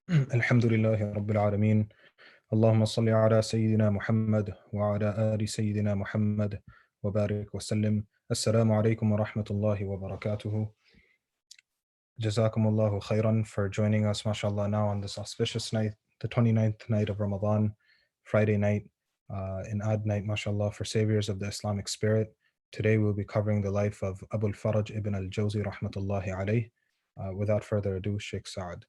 الحمد لله رب العالمين اللهم صل على سيدنا محمد وعلى آل سيدنا محمد وبارك وسلم السلام عليكم ورحمة الله وبركاته. Jazakumullah Khayran for joining us, mashallah, now on this auspicious night, the 29th night of Ramadan, Friday night, an odd night, mashallah, for saviors of the Islamic Spirit. Today we'll be covering the life of al-Faraj ibn al-Jawzi rahmatullahi alayh. Without further ado, Shaykh Sa'ad.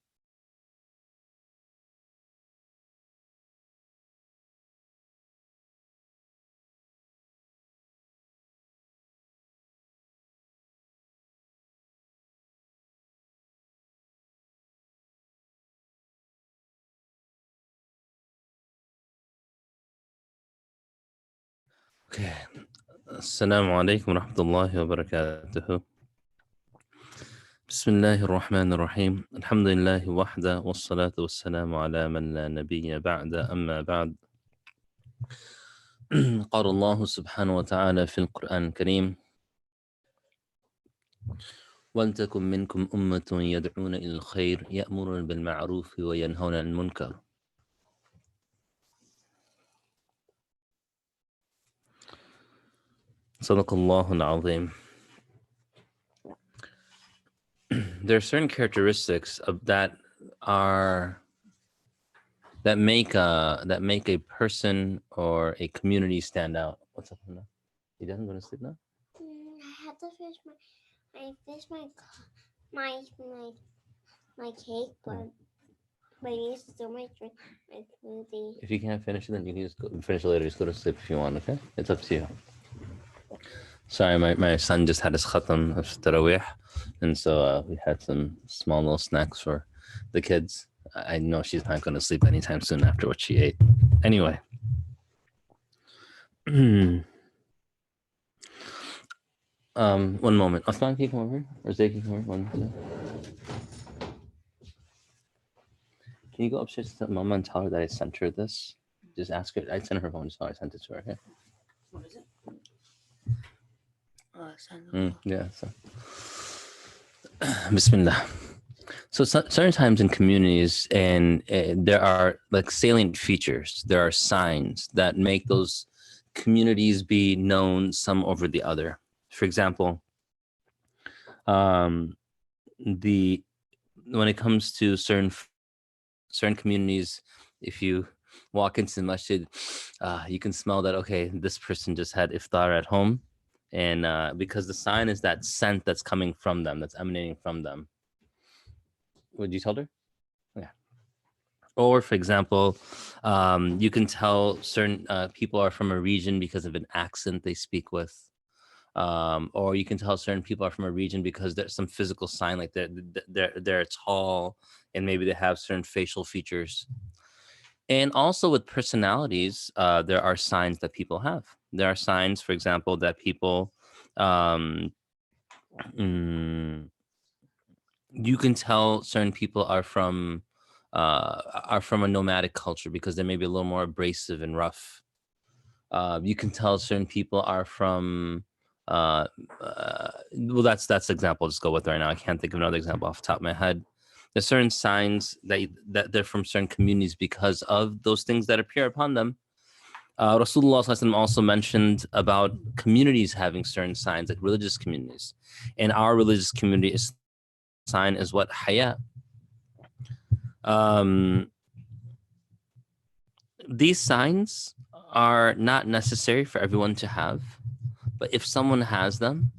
Okay. Assalamualaikum warahmatullahi wabarakatuh. Bismillahir Rahmanir Rahim. Alhamdulillah wahda wassalatu wassalamu ala man la nabiyya ba'da amma ba'd. قال الله سبحانه وتعالى في القرآن الكريم ولتكن منكم أمة يدعون إلى الخير يأمرون بالمعروف وينهون عن المنكر. صدق الله العظيم. There are certain characteristics of that make a person or a community stand out. What's up, Hannah? You done going to sleep now? I had to finish my cake, but I need to still my smoothie. If you can't finish it, then you can just finish it later. Just go to sleep if you want. Okay, it's up to you. Sorry, my son just had his khatam of Tarawih, and so we had some small little snacks for the kids. I know she's not going to sleep anytime soon after what she ate. Anyway. One moment. Osman, can you come over? Or Zay, can you come over? One, two. Can you go upstairs to Mama and tell her that I sent her this? Just ask her. I sent her phone, so I sent it to her, okay? What is it? Yeah. So. Bismillah. So certain times in communities, and there are like salient features. There are signs that make those communities be known some over the other. For example, when it comes to certain communities, if you walk into the masjid, you can smell that, okay, this person just had iftar at home, and because the sign is that scent that's coming from them, that's emanating from them. What you told her? Yeah. Or for example, you can tell certain people are from a region because of an accent they speak with. Or you can tell certain people are from a region because there's some physical sign, like they're tall and maybe they have certain facial features. And also with personalities, there are signs that people have. There are signs, for example, that people, you can tell certain people are from a nomadic culture because they may be a little more abrasive and rough. You can tell certain people are from well, that's the example I'll just go with right now. I can't think of another example off the top of my head. There's certain signs that they're from certain communities because of those things that appear upon them. Rasulullah ﷺ also mentioned about communities having certain signs, like religious communities. And our religious community is sign is what? Haya. These signs are not necessary for everyone to have, but if someone has them,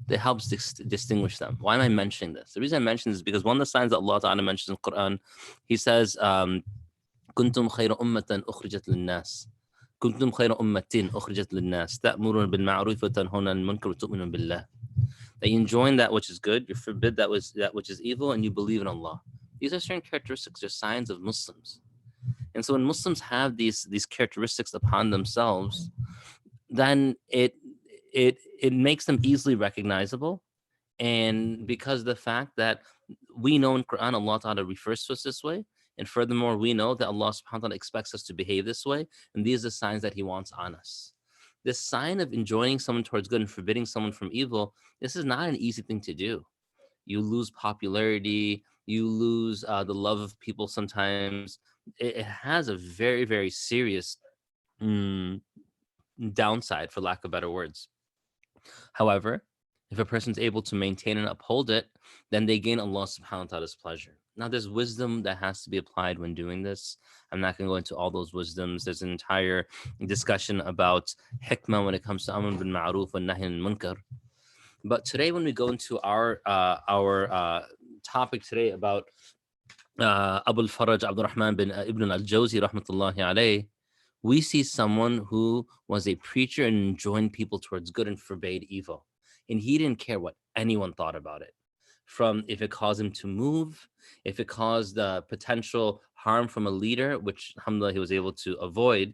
it helps distinguish them. Why am I mentioning this? The reason I mention this is because one of the signs that Allah Ta'ala mentions in the Quran, He says, كنتم خير أمة أخرجت للناس كنتم خير أمة أخرجت للناس تأمرون بالمعروف وتنهون عن المنكر وتؤمنون بالله. That you enjoin that which is good, you forbid that which is evil, and you believe in Allah. These are certain characteristics, or signs of Muslims. And so when Muslims have these characteristics upon themselves, then it makes them easily recognizable. And because of the fact that we know in Quran, Allah Ta'ala refers to us this way, and furthermore, we know that Allah subhanahu wa ta'ala expects us to behave this way, and these are the signs that He wants on us. This sign of enjoining someone towards good and forbidding someone from evil, this is not an easy thing to do. You lose popularity, You lose the love of people sometimes. It has a very, very serious downside, for lack of better words. However, if a person's able to maintain and uphold it, then they gain Allah subhanahu wa ta'ala's pleasure. Now, there's wisdom that has to be applied when doing this. I'm not going to go into all those wisdoms. There's an entire discussion about hikmah when it comes to amr bil ma'ruf and nahy anil munkar. But today, when we go into our topic today about Abu al-Faraj Abdurrahman bin Ibn al-Jawzi rahmatullahi alayh, we see someone who was a preacher and enjoined people towards good and forbade evil. And he didn't care what anyone thought about it. From if it caused him to move, if it caused potential harm from a leader, which alhamdulillah he was able to avoid,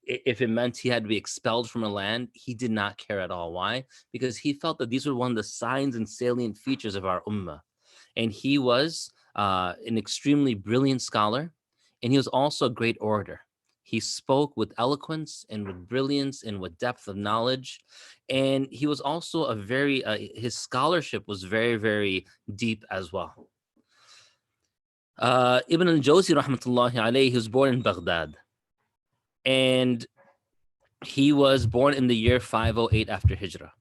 if it meant he had to be expelled from a land, he did not care at all. Why? Because he felt that these were one of the signs and salient features of our ummah. And he was an extremely brilliant scholar, and he was also a great orator. He spoke with eloquence and with brilliance and with depth of knowledge. And he was also a very, his scholarship was very, very deep as well. Ibn al-Jawzi rahmatullahi alayhi, he was born in Baghdad. And he was born in the year 508 after Hijrah.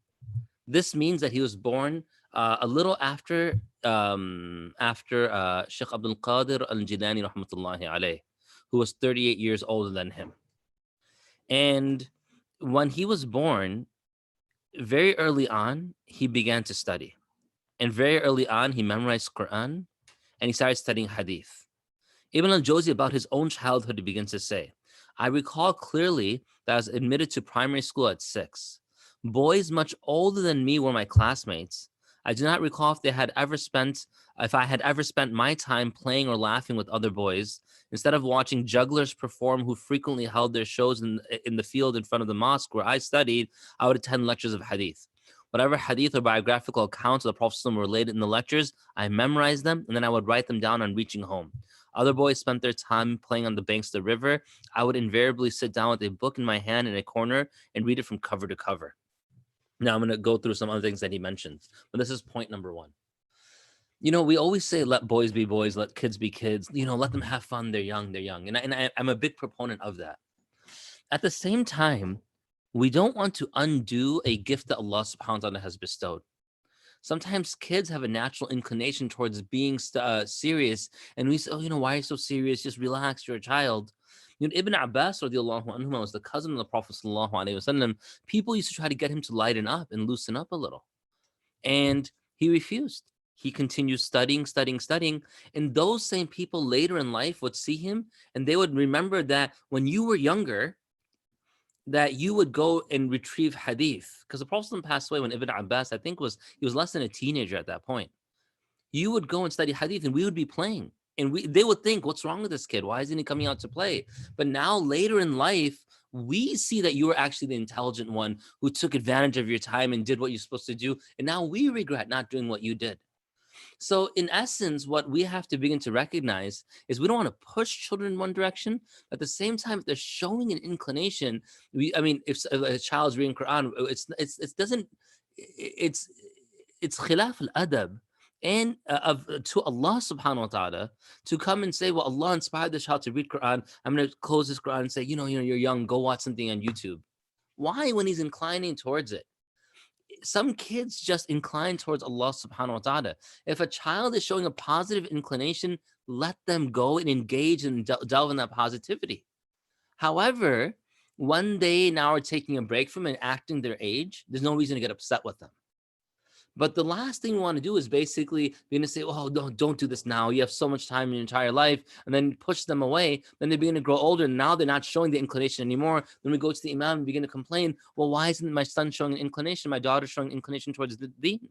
This means that he was born a little after Shaykh Abdul Qadir al-Jilani rahmatullahi alayh, who was 38 years older than him. And when he was born, very early on, he began to study. And very early on, he memorized Quran and he started studying Hadith. Ibn al-Jawzi, about his own childhood, he begins to say, I recall clearly that I was admitted to primary school at 6. Boys much older than me were my classmates. I do not recall if I had ever spent my time playing or laughing with other boys. Instead of watching jugglers perform who frequently held their shows in the field in front of the mosque where I studied, I would attend lectures of hadith. Whatever hadith or biographical accounts of the Prophet were related in the lectures, I memorized them and then I would write them down on reaching home. Other boys spent their time playing on the banks of the river. I would invariably sit down with a book in my hand in a corner and read it from cover to cover. Now I'm going to go through some other things that he mentions, but this is point number 1. We always say, let boys be boys, let kids be kids, let them have fun. They're young. And I'm a big proponent of that. At the same time, we don't want to undo a gift that Allah subhanahu wa ta'ala has bestowed. Sometimes kids have a natural inclination towards being serious. And we say, why are you so serious? Just relax, you're a child. Ibn Abbas radiallahu anhu was the cousin of the Prophet sallallahu alaihi wasallam. People used to try to get him to lighten up and loosen up a little. And he refused. He continued studying. And those same people later in life would see him and they would remember that when you were younger, that you would go and retrieve hadith. Because the Prophet passed away when Ibn Abbas, I think he was less than a teenager at that point. You would go and study hadith and we would be playing. And they would think, what's wrong with this kid? Why isn't he coming out to play? But now later in life, we see that you were actually the intelligent one who took advantage of your time and did what you're supposed to do. And now we regret not doing what you did. So in essence, what we have to begin to recognize is we don't want to push children in one direction. But at the same time, if they're showing an inclination, if a child's reading Quran, it's khilaf al-adab. And to Allah subhanahu wa ta'ala to come and say, well, Allah inspired this child to read Quran. I'm going to close this Quran and say, you're young, go watch something on YouTube. Why when he's inclining towards it? Some kids just incline towards Allah subhanahu wa ta'ala. If a child is showing a positive inclination, let them go and engage and delve in that positivity. However, when they now are taking a break from and acting their age, there's no reason to get upset with them. But the last thing we want to do is basically begin to say, oh, don't do this now. You have so much time in your entire life, and then push them away. Then they begin to grow older, and now they're not showing the inclination anymore. Then we go to the imam and begin to complain, well, why isn't my son showing an inclination? My daughter showing an inclination towards the deen?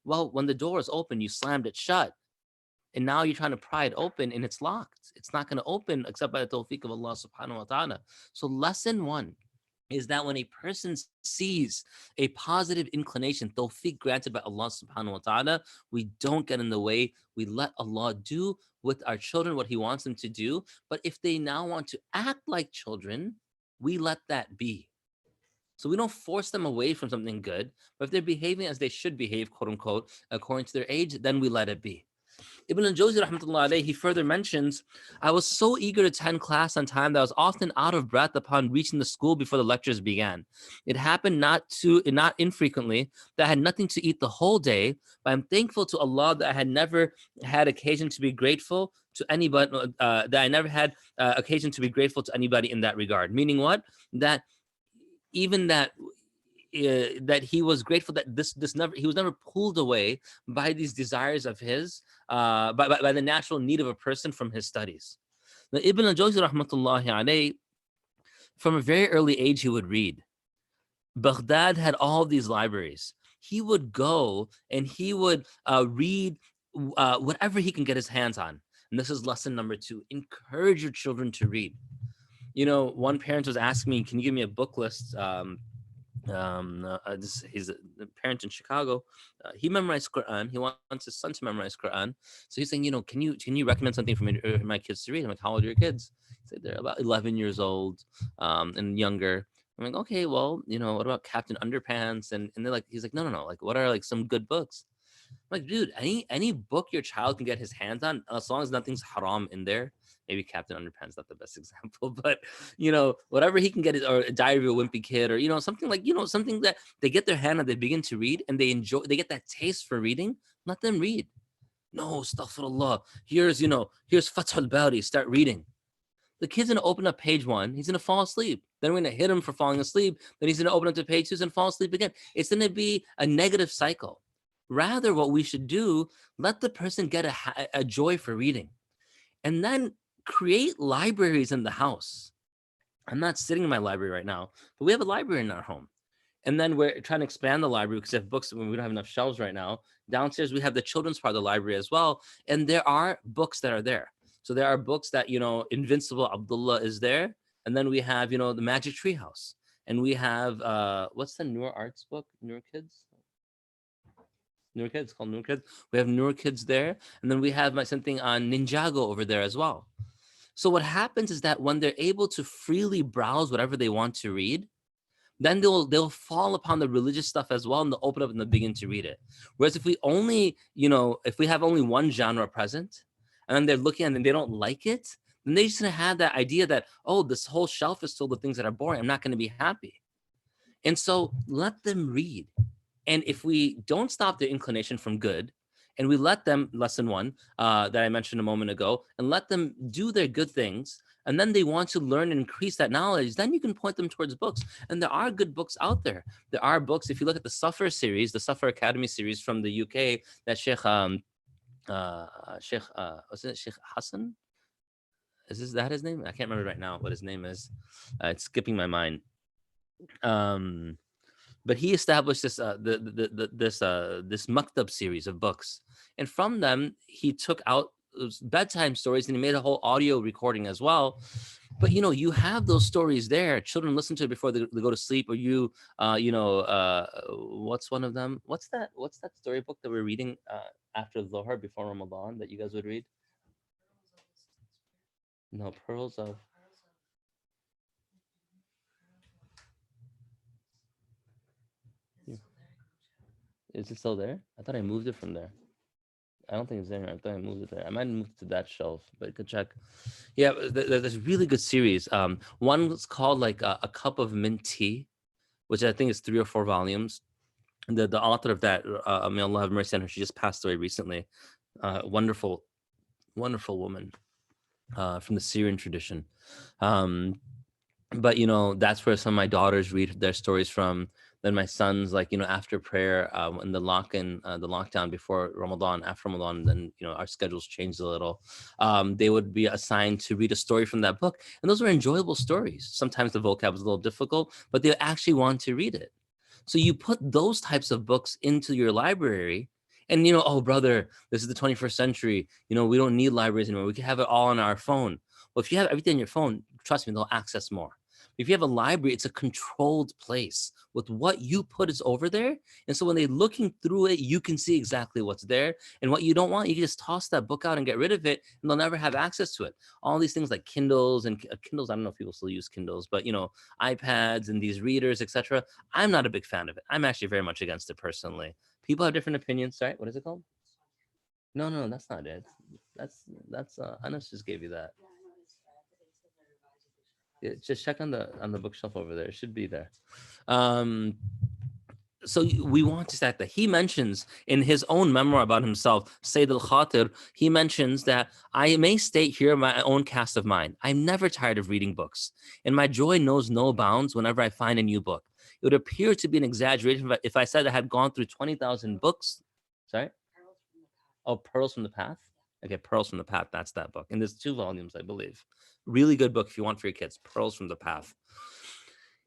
Well, when the door is open, you slammed it shut. And now you're trying to pry it open, and it's locked. It's not going to open except by the tawfiq of Allah subhanahu wa ta'ala. So lesson 1 is that when a person sees a positive inclination, tawfiq granted by Allah subhanahu wa ta'ala, we don't get in the way. We let Allah do with our children what he wants them to do. But if they now want to act like children, we let that be. So we don't force them away from something good. But if they're behaving as they should behave, quote unquote, according to their age, then we let it be. Ibn al-Jawzi rahmatullah alayhi, he further mentions, I was so eager to attend class on time that I was often out of breath upon reaching the school before the lectures began. It happened not infrequently that I had nothing to eat the whole day, but I'm thankful to Allah that I had never had occasion to be grateful to anybody, occasion to be grateful to anybody in that regard. Meaning what? That even that he was grateful that he was never pulled away by these desires of his, by the natural need of a person from his studies. Now, Ibn al-Jawzi rahmatullahi alayhi, from a very early age, he would read. Baghdad had all these libraries. He would go and he would read whatever he can get his hands on. And this is lesson number 2. Encourage your children to read. You know, one parent was asking me, can you give me a book list? He's a parent in Chicago. He memorized Quran. He wants his son to memorize Quran. So he's saying, you know, can you recommend something for me, for my kids to read? I'm like, how old are your kids? He said they're about 11 years old and younger. I'm like, okay, well, you know, what about Captain Underpants? And they're like, he's like, no, like, what are like some good books? I'm like, dude, any book your child can get his hands on, as long as nothing's haram in there. Maybe Captain Underpants not the best example, but you know, whatever he can get, or a Diary of a Wimpy Kid, or you know, something like, you know, something that they get their hand on, they begin to read, and they enjoy, they get that taste for reading. Let them read. No, astaghfirullah. Here's Fath al-Bari. Start reading. The kid's gonna open up page 1. He's gonna fall asleep. Then we're gonna hit him for falling asleep. Then he's gonna open up to page 2 and fall asleep again. It's gonna be a negative cycle. Rather, what we should do, let the person get a joy for reading, and then create libraries in the house. I'm not sitting in my library right now, but we have a library in our home. And then we're trying to expand the library because we have books when we don't have enough shelves right now. Downstairs, we have the children's part of the library as well. And there are books that are there. So there are books that, you know, Invincible Abdullah is there. And then we have, you know, the Magic Treehouse. And we have, what's the Noor Arts book? Noor Kids? Noor Kids, called Noor Kids. We have Noor Kids there. And then we have something on Ninjago over there as well. So what happens is that when they're able to freely browse whatever they want to read, then they'll fall upon the religious stuff as well, and they'll open up and they'll begin to read it. Whereas if we only, you know, if we have only one genre present, and then they're looking at it and they don't like it, then they're just gonna have that idea that, oh, this whole shelf is filled with things that are boring. I'm not gonna be happy. And so let them read. And if we don't stop their inclination from good, and we let them, lesson 1 that I mentioned a moment ago, and let them do their good things, and then they want to learn and increase that knowledge, then you can point them towards books. And there are good books out there. There are books, if you look at the Suffer series, the Suffer Academy series from the UK, that Sheikh Hassan? Is that his name? I can't remember right now what his name is. It's skipping my mind. But he established this this maktab series of books, and from them he took out bedtime stories, and he made a whole audio recording as well. But you know, you have those stories there. Children listen to it before they go to sleep, or what's one of them? What's that storybook that we're reading after Zohar before Ramadan that you guys would read? No, Pearls of. Is it still there? I thought I moved it from there. I don't think it's there. I thought I moved it there. I might have moved it to that shelf, but you could check. Yeah, there's a really good series. One was called like a Cup of Mint Tea, which I think is 3 or 4 volumes. The author of that, may Allah have mercy on her, she just passed away recently. Wonderful woman from the Syrian tradition. But you know, that's where some of my daughters read their stories from. Then my sons, like, you know, after prayer, in the lockdown before Ramadan, after Ramadan, then, you know, our schedules changed a little. They would be assigned to read a story from that book. And those were enjoyable stories. Sometimes the vocab was a little difficult, but they actually want to read it. So you put those types of books into your library, and, you know, oh, brother, this is the 21st century. You know, we don't need libraries anymore. We can have it all on our phone. Well, if you have everything on your phone, trust me, they'll access more. If you have a library, it's a controlled place with what you put is over there. And so when they're looking through it, you can see exactly what's there. And what you don't want, you can just toss that book out and get rid of it, and they'll never have access to it. All these things like Kindles and Kindles, I don't know if people still use Kindles, but, you know, iPads and these readers, etc. I'm not a big fan of it. I'm actually very much against it personally. People have different opinions. Sorry, what is it called? No, that's not it. That's Anas just gave you that. Yeah, just check on the bookshelf over there. It should be there. Um, so we want to stack that. He mentions in his own memoir about himself, Sayyid al-Khatir, he mentions that I may state here my own cast of mind. I'm never tired of reading books, and my joy knows no bounds whenever I find a new book. It would appear to be an exaggeration if I said I had gone through 20,000 books. Sorry? Oh, Pearls from the Path? Okay, Pearls from the Path. That's that book. And there's 2 volumes, I believe. Really good book if you want for your kids. Pearls from the Path.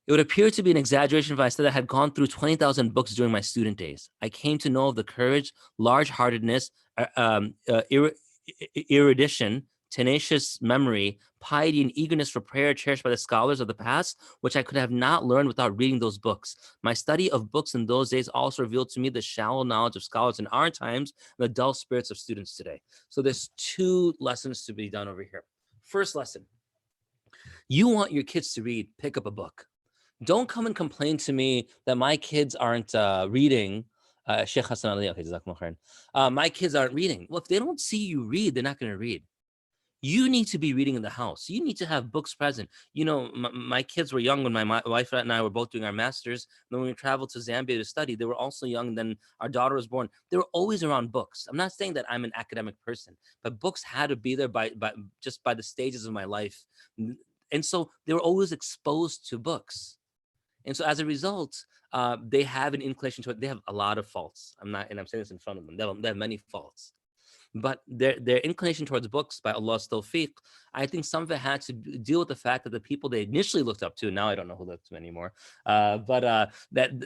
It would appear to be an exaggeration if I said I had gone through 20,000 books during my student days. I came to know of the courage, large-heartedness, erudition, tenacious memory, piety, and eagerness for prayer cherished by the scholars of the past, which I could have not learned without reading those books. My study of books in those days also revealed to me the shallow knowledge of scholars in our times and the dull spirits of students today. So there's 2 lessons to be done over here. First lesson, you want your kids to read, pick up a book. Don't come and complain to me that my kids aren't reading. Shaykh Hassan Ali, okay, Jazakumullah Khayran. My kids aren't reading. Well, if they don't see you read, they're not going to read. You need to be reading in the house. You need to have books present. You know, my kids were young when my wife and I were both doing our masters. Then when we traveled to Zambia to study, they were also young. Then our daughter was born. They were always around books. I'm not saying that I'm an academic person, but books had to be there by the stages of my life. And so they were always exposed to books. And so as a result, they have an inclination to it. They have a lot of faults. I'm saying this in front of them. They have many faults. But their inclination towards books, by Allah's tawfiq, I think some of it had to deal with the fact that the people they initially looked up to, now I don't know who looked up to anymore, that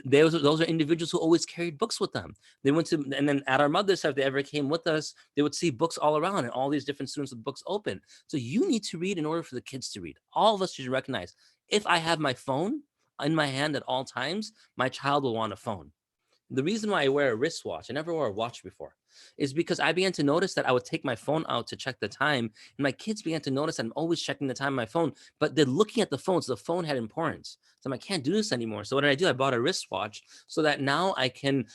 those are individuals who always carried books with them. They went to, and then at our madrasa, if they ever came with us, they would see books all around and all these different students with books open. So you need to read in order for the kids to read. All of us should recognize, if I have my phone in my hand at all times, my child will want a phone. The reason why I wear a wristwatch, I never wore a watch before, is because I began to notice that I would take my phone out to check the time, and my kids began to notice that I'm always checking the time on my phone, but they're looking at the phone, so the phone had importance. So I can't do this anymore. So what did I do? I bought a wristwatch so that now I can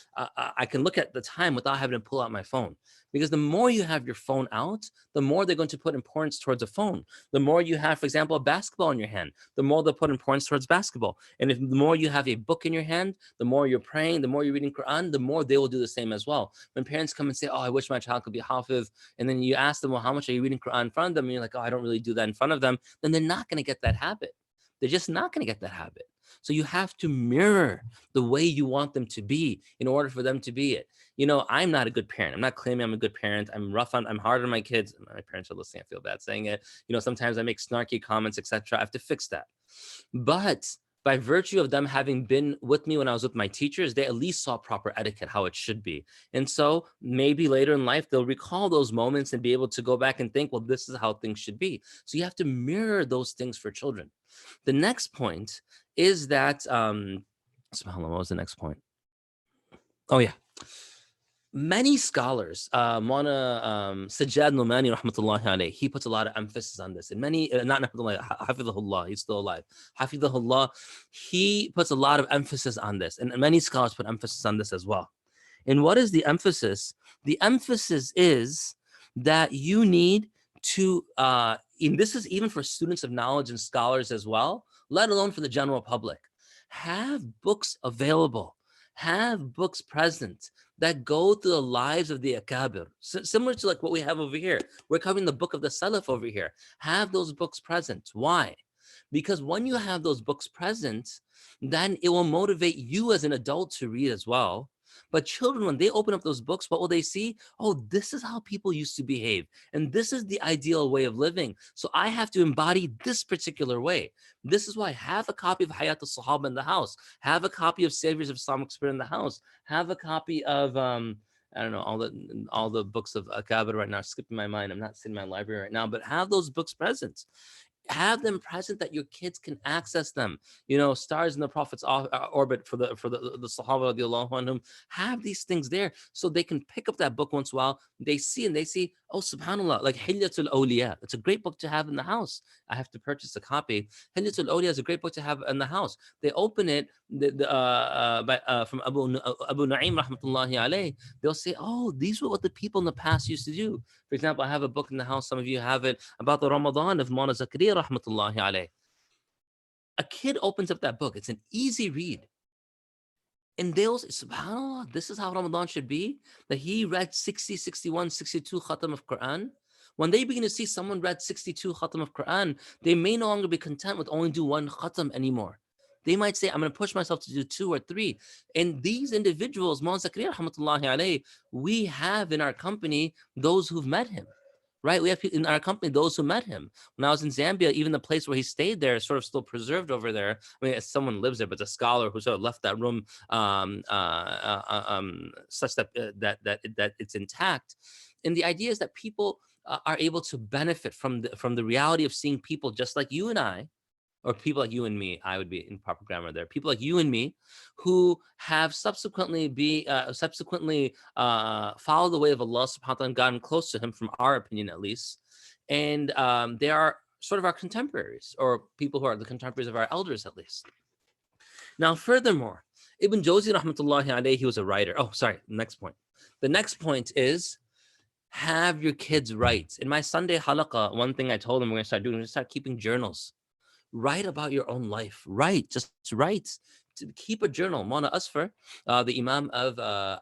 look at the time without having to pull out my phone. Because the more you have your phone out, the more they're going to put importance towards a phone. The more you have, for example, a basketball in your hand, the more they'll put importance towards basketball. And if the more you have a book in your hand, the more you're praying, the more you're reading Quran, the more they will do the same as well. When parents come and say, oh, I wish my child could be hafiz, and then you ask them, well, how much are you reading Quran in front of them? And you're like, oh, I don't really do that in front of them. Then they're not going to get that habit. They're just not going to get that habit. So you have to mirror the way you want them to be in order for them to be it. You know, I'm not a good parent. I'm not claiming I'm a good parent. I'm hard on my kids. My parents are listening. I feel bad saying it. You know, sometimes I make snarky comments, etc. I have to fix that. But by virtue of them having been with me when I was with my teachers, they at least saw proper etiquette, how it should be. And so maybe later in life, they'll recall those moments and be able to go back and think, well, this is how things should be. So you have to mirror those things for children. The next point is that, subhanAllah, what was the next point? Oh, yeah. Many scholars, Sajjad Nomani, rahmatullahi alayhi, he puts a lot of emphasis on this. And many, not Hafidhullah, he's still alive. Hafidhullah, he puts a lot of emphasis on this. And many scholars put emphasis on this as well. And what is the emphasis? The emphasis is that you need to, and this is even for students of knowledge and scholars as well, let alone for the general public. Have books available. Have books present that go through the lives of the akabir, similar to like what we have over here. We're covering the book of the Salaf over here. Have those books present. Why? Because when you have those books present, then it will motivate you as an adult to read as well. But children, when they open up those books, what will they see? Oh, this is how people used to behave. And this is the ideal way of living. So I have to embody this particular way. This is why have a copy of Hayat al-Sahaba in the house. Have a copy of Saviors of Islamic Spirit in the house. Have a copy of, I don't know, all the books of Akabir right now. Skipping my mind. I'm not sitting in my library right now, but have those books present. Have them present that your kids can access them. You know, stars in the Prophet's orbit for the Sahaba radiallahu anhum. Have these things there so they can pick up that book once in a while. They see, Oh, subhanAllah, like Hilyatul Awliya. It's a great book to have in the house. I have to purchase a copy. Hilyatul Awliya is a great book to have in the house. They open it from Abu Na'im rahmatullahi alayh. They'll say, oh, these were what the people in the past used to do. For example, I have a book in the house, some of you have it, about the Ramadan of Mawlana Zakaria rahmatullahi alayh. A kid opens up that book. It's an easy read. And they'll say, subhanAllah, this is how Ramadan should be? That he read 60, 61, 62 khatam of Quran. When they begin to see someone read 62 khatam of Quran, they may no longer be content with only do one khatam anymore. They might say, I'm going to push myself to do 2 or 3. And these individuals, Mawlana Zakaria rahmatullahi alayh, we have in our company those who've met him. Right, we have in our company those who met him. When I was in Zambia, even the place where he stayed there is sort of still preserved over there. I mean, someone lives there, but it's a scholar who sort of left that room such that it's intact. And the idea is that people are able to benefit from the reality of seeing people just like you and I, or people like you and me. I would be in proper grammar there. People like you and me, who have subsequently followed the way of Allah subhanahu wa ta'ala and gotten close to him, from our opinion at least. And they are sort of our contemporaries, or people who are the contemporaries of our elders at least. Now, furthermore, Ibn Jawzi rahmatullahi alayhi, he was a writer. Oh, sorry, next point. The next point is, have your kids write. In my Sunday halaqah, one thing I told them we're going to start doing, we're going to start keeping journals. Write about your own life. Write, just write. Keep a journal. Mawlana Asfar, the Imam of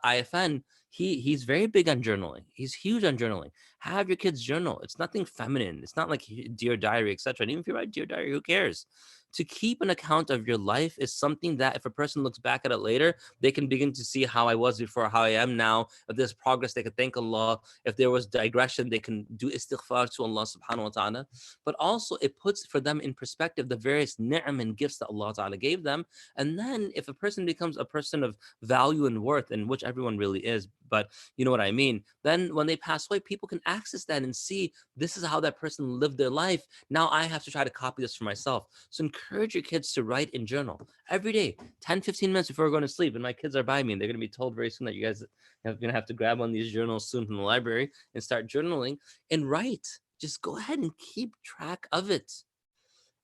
IFN, he's very big on journaling. He's huge on journaling. Have your kids journal. It's nothing feminine. It's not like Dear Diary, etc. And even if you write Dear Diary, who cares? To keep an account of your life is something that if a person looks back at it later, they can begin to see how I was before, how I am now. If there's progress, they can thank Allah. If there was digression, they can do istighfar to Allah subhanahu wa ta'ala. But also it puts for them in perspective the various ni'am and gifts that Allah ta'ala gave them. And then if a person becomes a person of value and worth, and which everyone really is, but you know what I mean, then when they pass away, people can access that and see this is how that person lived their life. Now I have to try to copy this for myself. So encourage your kids to write and journal every day, 10, 15 minutes before going to sleep. And my kids are by me, and they're going to be told very soon that you guys are going to have to grab one of these journals soon from the library and start journaling and write. Just go ahead and keep track of it.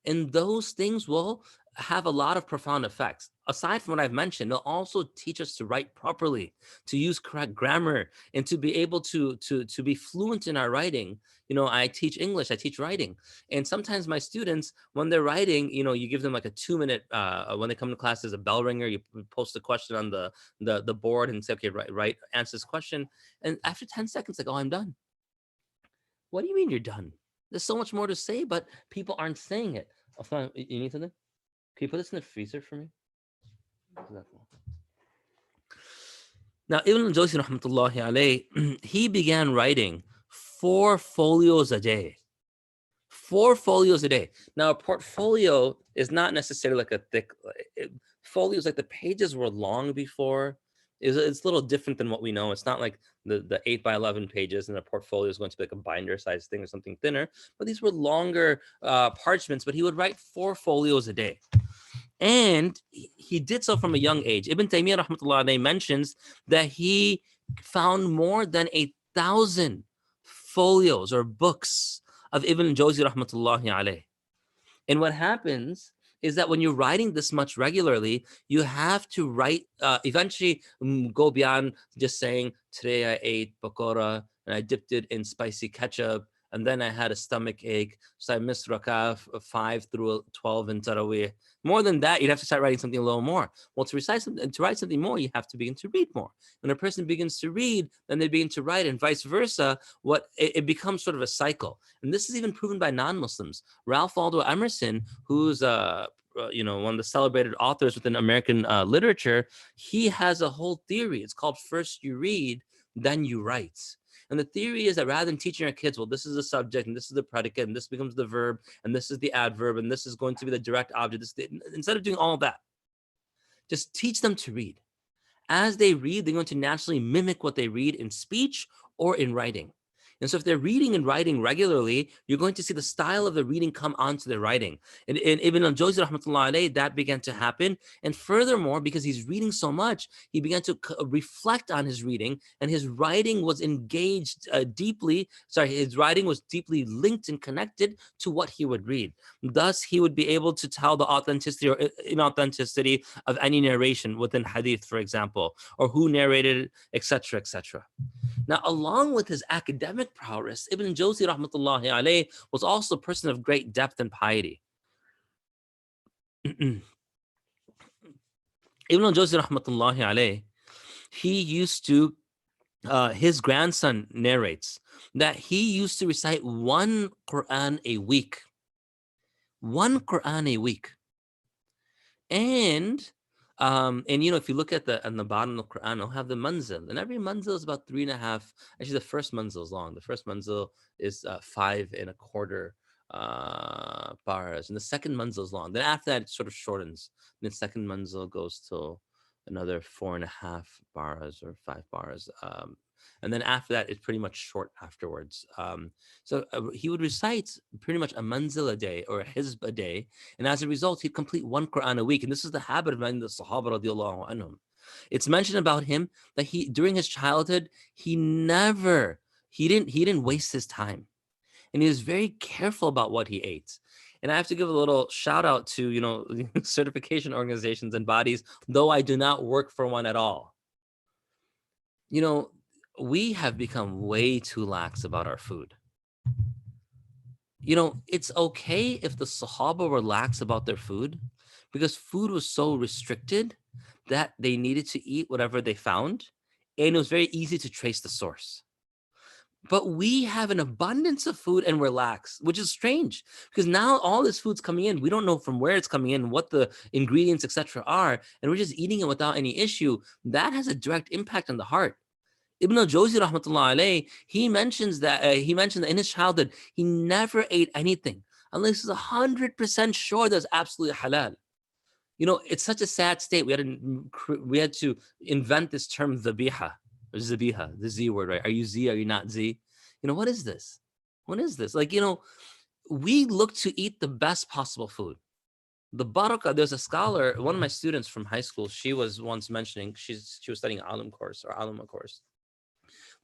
And those things will have a lot of profound effects. Aside from what I've mentioned, they'll also teach us to write properly, to use correct grammar, and to be able to be fluent in our writing. You know, I teach English, I teach writing. And sometimes my students, when they're writing, you know, you give them like a 2-minute, when they come to class, there's a bell ringer, you post a question on the board and say, okay, right, answer this question. And after 10 seconds, like, oh, I'm done. What do you mean you're done? There's so much more to say, but people aren't saying it. You need something? Can you put this in the freezer for me? Now, Ibn al-Jawzi rahmatullahi alayh, he began writing 4 folios a day. 4 folios a day. Now, a portfolio is not necessarily like a thick folios, like the pages were long before. It's a little different than what we know. It's not like the 8 by 11 pages and a portfolio is going to be like a binder size thing or something thinner, but these were longer parchments, but he would write 4 folios a day. And he did so from a young age. Ibn Taymiyyah rahmatullahi alayhi mentions that he found more than 1,000 folios or books of Ibn Jawzi rahmatullahi alayhi. And what happens is that when you're writing this much regularly, you have to write, eventually go beyond just saying, today I ate pakora and I dipped it in spicy ketchup, and then I had a stomach ache, so I missed rak'ah 5 through 12 in Taraweeh. More than that, you'd have to start writing something a little more. Well, to write something more, you have to begin to read more. When a person begins to read, then they begin to write, and vice versa. It becomes sort of a cycle. And this is even proven by non-Muslims. Ralph Waldo Emerson, who's one of the celebrated authors within American literature, he has a whole theory. It's called first you read, then you write. And the theory is that rather than teaching our kids, well, this is the subject and this is the predicate and this becomes the verb and this is the adverb and this is going to be the direct object, instead of doing all of that, just teach them to read. As they read, they're going to naturally mimic what they read in speech or in writing. And so if they're reading and writing regularly, you're going to see the style of the reading come onto their writing. And in Ibn al-Jawzi rahmatullah alayhi, that began to happen. And furthermore, because he's reading so much, he began to reflect on his reading, and his writing was engaged his writing was deeply linked and connected to what he would read. Thus, he would be able to tell the authenticity or inauthenticity of any narration within hadith, for example, or who narrated it, etc., etc. Now, along with his academic prowess, Ibn Jawzi rahmatullahi alayh was also a person of great depth and piety. Ibn Jawzi rahmatullahi alayh, he used to, his grandson narrates that he used to recite one Quran a week. One Quran a week. And if you look at on the bottom of the Quran, it'll have the manzil, and every manzil is about 3.5. Actually, the first manzil is long. The first manzil is 5.25 paras, and the second manzil is long. Then after that, it sort of shortens. And the second manzil goes to another 4.5 paras or 5 paras. And then after that, it's pretty much short afterwards. So he would recite pretty much a manzil a day or a hizb a day. And as a result, he'd complete one Quran a week. And this is the habit of many of the Sahaba radiallahu anhum. It's mentioned about him that during his childhood, he didn't waste his time. And he was very careful about what he ate. And I have to give a little shout out to, certification organizations and bodies, though I do not work for one at all. We have become way too lax about our food. It's okay if the Sahaba were lax about their food, because food was so restricted that they needed to eat whatever they found, and it was very easy to trace the source. But we have an abundance of food and we're lax, which is strange, because now all this food's coming in. We don't know from where it's coming in, what the ingredients, etc. are, and we're just eating it without any issue. That has a direct impact on the heart. Ibn al-Jawzi rahmatullah alayh, he mentioned that in his childhood, he never ate anything unless he's 100% sure that it's absolutely halal. It's such a sad state. We had to invent this term dhabiha, or zabiha, the Z word, right? Are you Z? Are you not Z? What is this? What is this? We look to eat the best possible food. The barakah, there's a scholar, one of my students from high school, she was once mentioning, she was studying alima course.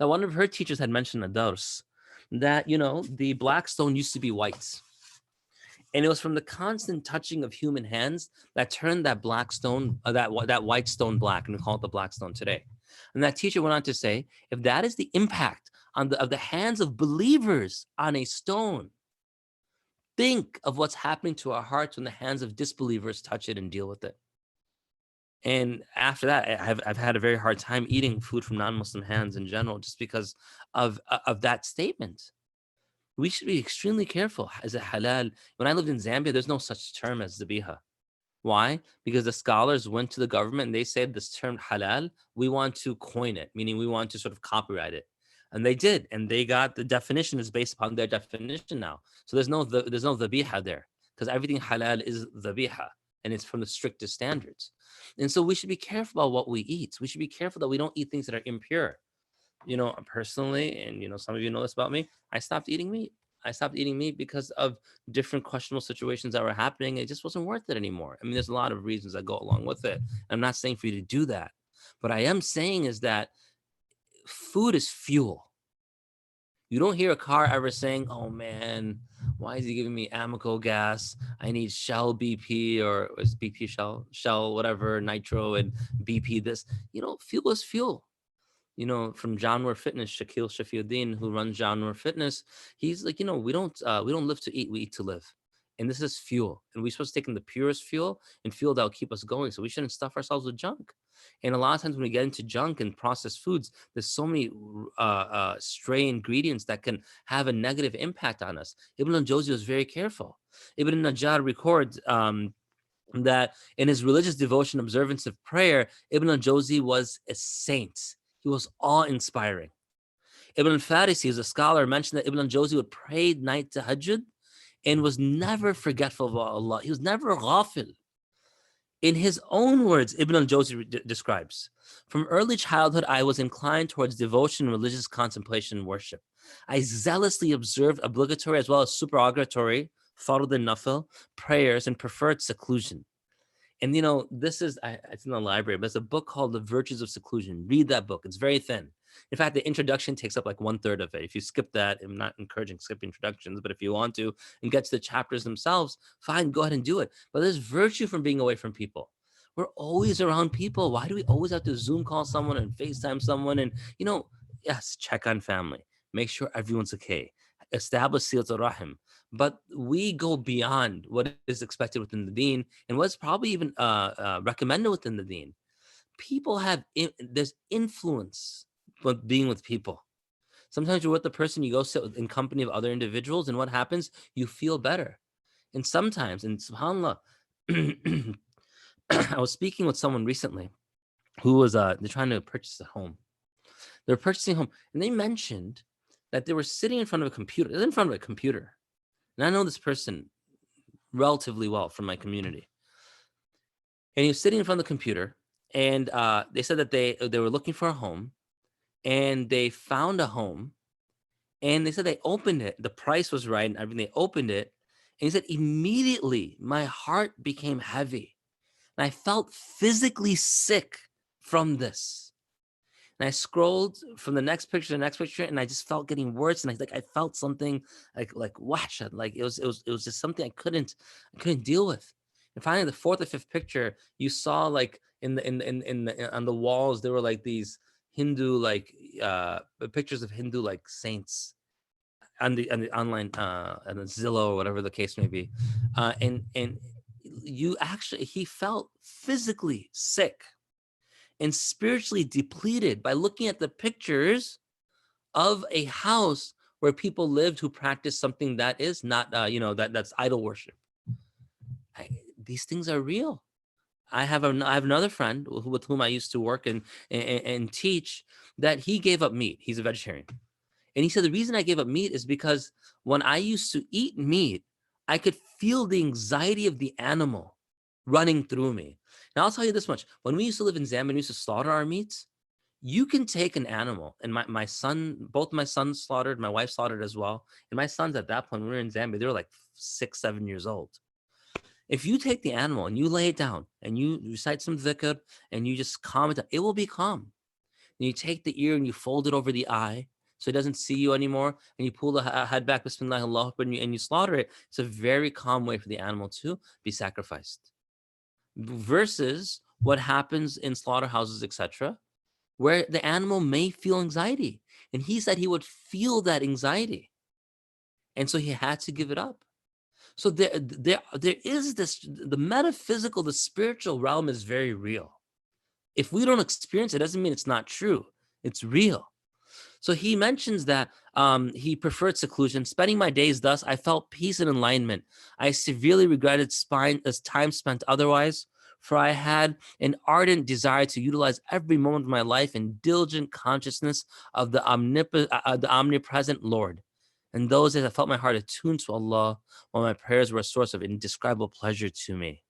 Now, one of her teachers had mentioned a dars that, the black stone used to be white. And it was from the constant touching of human hands that turned that black stone, that white stone black, and we call it the black stone today. And that teacher went on to say, if that is the impact of the hands of believers on a stone, think of what's happening to our hearts when the hands of disbelievers touch it and deal with it. And after that, I've had a very hard time eating food from non-Muslim hands in general, just because of that statement. We should be extremely careful. Is it halal? When I lived in Zambia, there's no such term as zabiha. Why? Because the scholars went to the government and they said this term halal, we want to coin it, meaning we want to sort of copyright it. And they did, and they got the definition is based upon their definition now. So there's no dhabiha there, because everything halal is dhabiha, and it's from the strictest standards. And so we should be careful about what we eat. We should be careful that we don't eat things that are impure. Personally, and some of you know this about me, I stopped eating meat. I stopped eating meat because of different questionable situations that were happening. It just wasn't worth it anymore. I mean, there's a lot of reasons that go along with it. I'm not saying for you to do that. But I am saying is that food is fuel. You don't hear a car ever saying, oh man, why is he giving me Amoco gas? I need Shell BP, or is BP Shell, whatever, nitro and BP this. Fuel is fuel. From Janwar Fitness, Shakil Shafiuddin, who runs Janwar Fitness, he's like, we don't live to eat, we eat to live. And this is fuel. And we're supposed to take in the purest fuel and fuel that will keep us going. So we shouldn't stuff ourselves with junk. And a lot of times when we get into junk and processed foods, there's so many stray ingredients that can have a negative impact on us. Ibn al-Jawzi was very careful. Ibn Najjar records that in his religious devotion, observance of prayer, Ibn al-Jawzi was a saint. He was awe-inspiring. Ibn al-Farisi, as a scholar, mentioned that Ibn al-Jawzi would pray night tahajjud and was never forgetful of Allah. He was never ghafil. In his own words, Ibn al-Jawzi describes, from early childhood, I was inclined towards devotion, religious contemplation, and worship. I zealously observed obligatory as well as supererogatory, farud and nafil, prayers, and preferred seclusion. And this is it's in the library, but it's a book called The Virtues of Seclusion. Read that book. It's very thin. In fact, the introduction takes up like 1/3 of it. If you skip that, I'm not encouraging skipping introductions, but if you want to and get to the chapters themselves, fine, go ahead and do it. But there's virtue from being away from people. We're always around people. Why do we always have to Zoom call someone and FaceTime someone? And yes, check on family. Make sure everyone's okay. Establish silat rahim. But we go beyond what is expected within the deen and what's probably even recommended within the deen. People there's influence with being with people. Sometimes you're with the person, you go sit in company of other individuals, and what happens? You feel better. And sometimes, and subhanAllah, I was speaking with someone recently who was they're trying to purchase a home. They're purchasing a home, and they mentioned that they were sitting in front of a computer. They're in front of a computer. And I know this person relatively well from my community. And he was sitting in front of the computer, and they said that they were looking for a home, and they found a home, and they said they opened it. The price was right and everything. They opened it, and he said, immediately my heart became heavy. And I felt physically sick from this. And I scrolled from the next picture to the next picture, and I just felt getting worse. And I felt something like wahshat, like it was just something I couldn't deal with. And finally, the fourth or fifth picture, you saw like in the on the walls there were like these Hindu pictures of Hindu like saints on the online and the Zillow or whatever the case may be, and he felt physically sick and spiritually depleted by looking at the pictures of a house where people lived who practiced something that is not, that's idol worship. These things are real. I have another friend with whom I used to work and teach, that he gave up meat. He's a vegetarian. And he said, the reason I gave up meat is because when I used to eat meat, I could feel the anxiety of the animal running through me. Now, I'll tell you this much. When we used to live in Zambia and we used to slaughter our meats, you can take an animal, and my son, both my sons slaughtered, my wife slaughtered as well. And my sons at that point, when we were in Zambia, they were like 6, 7 years old. If you take the animal and you lay it down and you recite some dhikr and you just calm it down, it will be calm. And you take the ear and you fold it over the eye so it doesn't see you anymore, and you pull the head back, Bismillah, Allah, and you slaughter it. It's a very calm way for the animal to be sacrificed. Versus what happens in slaughterhouses, etc., where the animal may feel anxiety. And he said he would feel that anxiety. And so he had to give it up. So there is this, the metaphysical, the spiritual realm is very real. If we don't experience it, doesn't mean it's not true. It's real. So he mentions that he preferred seclusion. Spending my days thus, I felt peace and enlightenment. I severely regretted time spent otherwise, for I had an ardent desire to utilize every moment of my life in diligent consciousness of the omnipresent Lord. And those days I felt my heart attuned to Allah, while my prayers were a source of indescribable pleasure to me.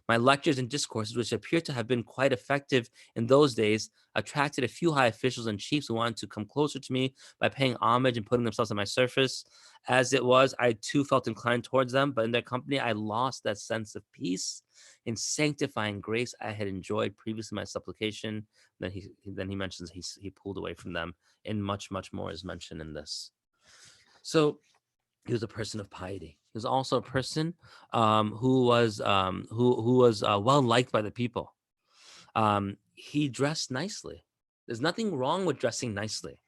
My lectures and discourses, which appear to have been quite effective in those days, attracted a few high officials and chiefs who wanted to come closer to me by paying homage and putting themselves on my surface. As it was, I too felt inclined towards them, but in their company, I lost that sense of peace and sanctifying grace I had enjoyed previously in my supplication. Then he mentions he pulled away from them, and much, much more is mentioned in this. So he was a person of piety. He was also a person who was well liked by the people. He dressed nicely. There's nothing wrong with dressing nicely.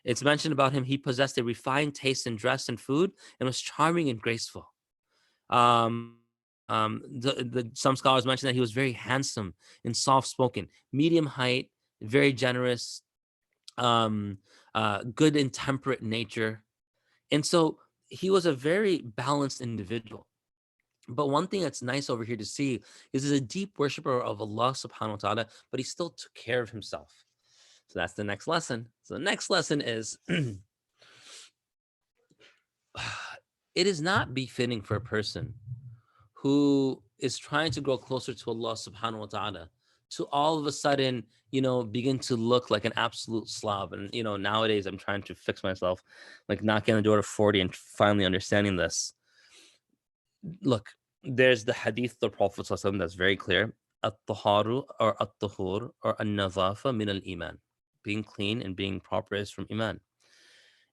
It's mentioned about him, he possessed a refined taste in dress and food and was charming and graceful. Some scholars mention that he was very handsome and soft-spoken, medium height, very generous, good and temperate nature. And so he was a very balanced individual. But one thing that's nice over here to see is he's a deep worshiper of Allah subhanahu wa ta'ala, but he still took care of himself. So that's the next lesson. So the next lesson is it is not befitting for a person who is trying to grow closer to Allah subhanahu wa ta'ala to all of a sudden, begin to look like an absolute slob. And, nowadays I'm trying to fix myself, like knocking on the door to 40 and finally understanding this. Look, there's the hadith of the Prophet ﷺ that's very clear. At-taharu or at-tahur or an-nazafa min al-iman. Being clean and being proper is from iman.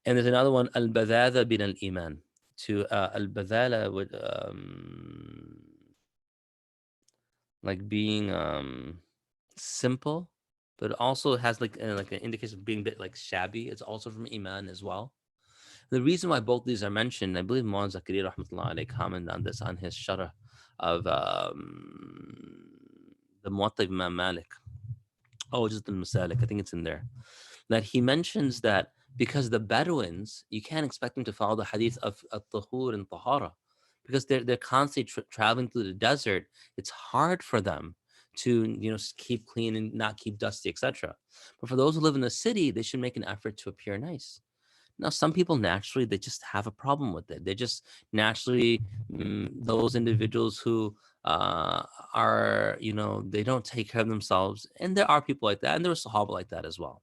And there's another one, al-badada bin al-iman. To al-badala would like being simple, but it also has like an indication of being a bit like shabby. It's also from iman as well. The reason why both these are mentioned, I believe Mu'adh Zakari rahmatullah alayhi commented on this on his sharh of the Muwatta of Imam Malik. Oh, just the Masalik, I think it's in there. That he mentions that because the Bedouins, you can't expect them to follow the hadith of at-tahur and tahara, because they're constantly traveling through the desert. It's hard for them to keep clean and not keep dusty, etc. But for those who live in the city, they should make an effort to appear nice. Now, some people naturally, they just have a problem with it. They just naturally, those individuals who are, they don't take care of themselves. And there are people like that. And there are Sahaba like that as well.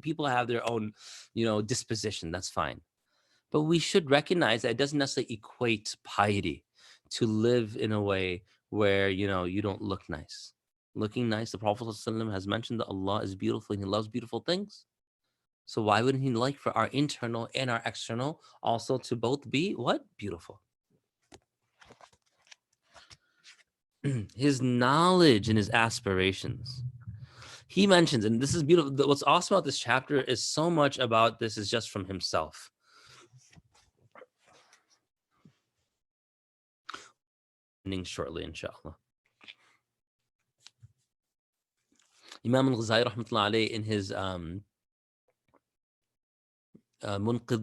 People have their own, disposition. That's fine. But we should recognize that it doesn't necessarily equate piety to live in a way where, you don't look nice. Looking nice, the Prophet ﷺ has mentioned that Allah is beautiful and He loves beautiful things. So why wouldn't He like for our internal and our external also to both be what? Beautiful. His knowledge and his aspirations. He mentions, and this is beautiful. What's awesome about this chapter is so much about this is just from himself. Ending shortly, inshallah. Imam al-Ghazali rahmatullah alayhi in his منقذ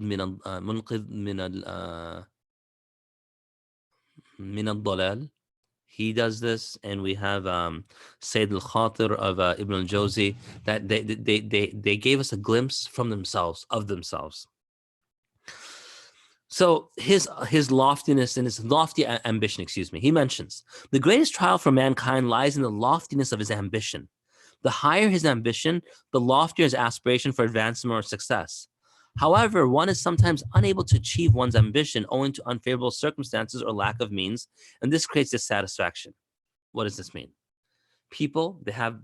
من الضلال. He does this, and we have Sayyid al-Khatir of Ibn al-Jawzi, that they gave us a glimpse from themselves, of themselves. So his loftiness and his lofty ambition, he mentions, the greatest trial for mankind lies in the loftiness of his ambition. The higher his ambition, the loftier his aspiration for advancement or success. However, one is sometimes unable to achieve one's ambition owing to unfavorable circumstances or lack of means, and this creates dissatisfaction. What does this mean? People, they have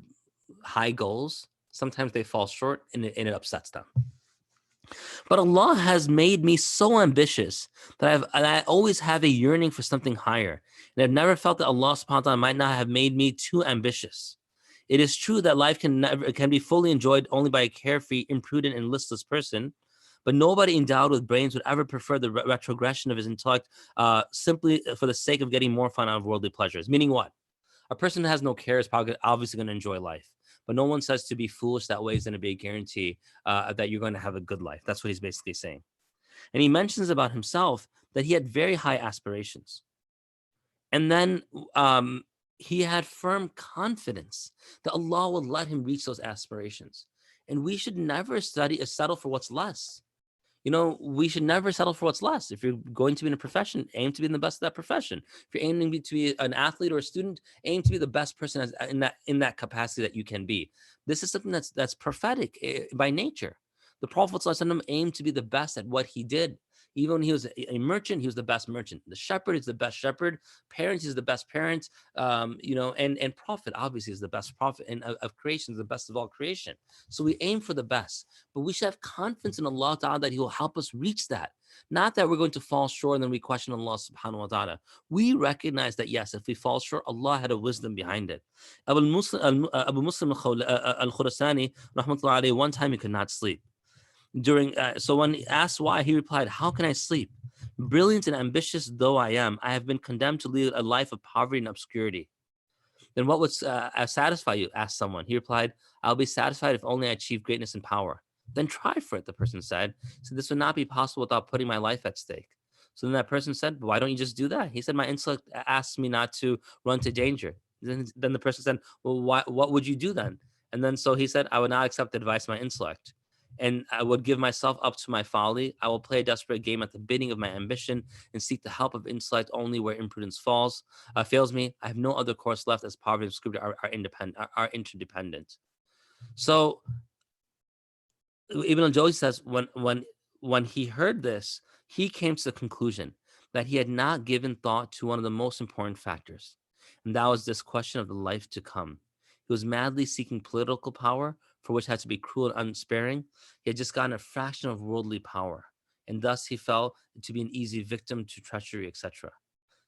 high goals. Sometimes they fall short, and it upsets them. But Allah has made me so ambitious that I always have a yearning for something higher, and I've never felt that Allah subhanahu wa ta'ala might not have made me too ambitious. It is true that life can be fully enjoyed only by a carefree, imprudent, and listless person. But nobody endowed with brains would ever prefer the retrogression of his intellect simply for the sake of getting more fun out of worldly pleasures. Meaning what? A person who has no care is probably obviously going to enjoy life. But no one says to be foolish that way is going to be a guarantee that you're going to have a good life. That's what he's basically saying. And he mentions about himself that he had very high aspirations. And then he had firm confidence that Allah will let him reach those aspirations. And we should never settle for what's less. We should never settle for what's less. If you're going to be in a profession, aim to be in the best of that profession. If you're aiming to be an athlete or a student, aim to be the best person in that capacity that you can be. This is something that's prophetic by nature. The Prophet ﷺ aimed to be the best at what he did. Even when he was a merchant, he was the best merchant. The shepherd is the best shepherd. Parent is the best parent. And prophet obviously is the best prophet. And of creation is the best of all creation. So we aim for the best, but we should have confidence in Allah Ta'ala that He will help us reach that. Not that we're going to fall short and then we question Allah Subhanahu wa Ta'ala. We recognize that yes, if we fall short, Allah had a wisdom behind it. Abu Muslim al-Khurasani, rahmatullahi alayhi, one time he could not sleep. So when he asked why, he replied, "How can I sleep? Brilliant and ambitious though I am, I have been condemned to lead a life of poverty and obscurity." Then what would satisfy you? Asked someone. He replied, "I'll be satisfied if only I achieve greatness and power." Then try for it, the person said. So this would not be possible without putting my life at stake. So then that person said, "Why don't you just do that?" He said, "My intellect asks me not to run to danger." Then the person said, "Well, what would you do then?" And then so he said, "I would not accept the advice of my intellect." and I would give myself up to my folly. I will play a desperate game at the bidding of my ambition and seek the help of intellect only where imprudence fails me. I have no other course left, as poverty and scripture are interdependent. So Ibn al-Jawzi says when he heard this, he came to the conclusion that he had not given thought to one of the most important factors, and that was this question of the life to come. He was madly seeking political power, for which had to be cruel and unsparing. He had just gotten a fraction of worldly power, and thus he fell to be an easy victim to treachery, etc.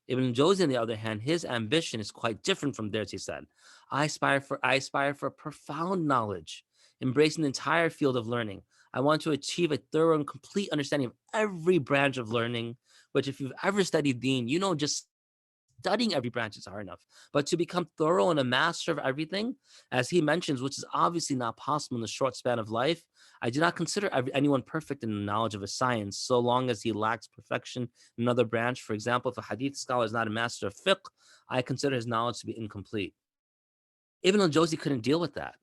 Ibn Jawzi, on the other hand, his ambition is quite different from theirs. He said, I aspire for profound knowledge, embracing the entire field of learning. I want to achieve a thorough and complete understanding of every branch of learning, which if you've ever studied Deen, you know just studying every branch is hard enough. But to become thorough and a master of everything, as he mentions, which is obviously not possible in the short span of life, I do not consider anyone perfect in the knowledge of a science, so long as he lacks perfection in another branch. For example, if a hadith scholar is not a master of fiqh, I consider his knowledge to be incomplete. Ibn al-Jawzi couldn't deal with that.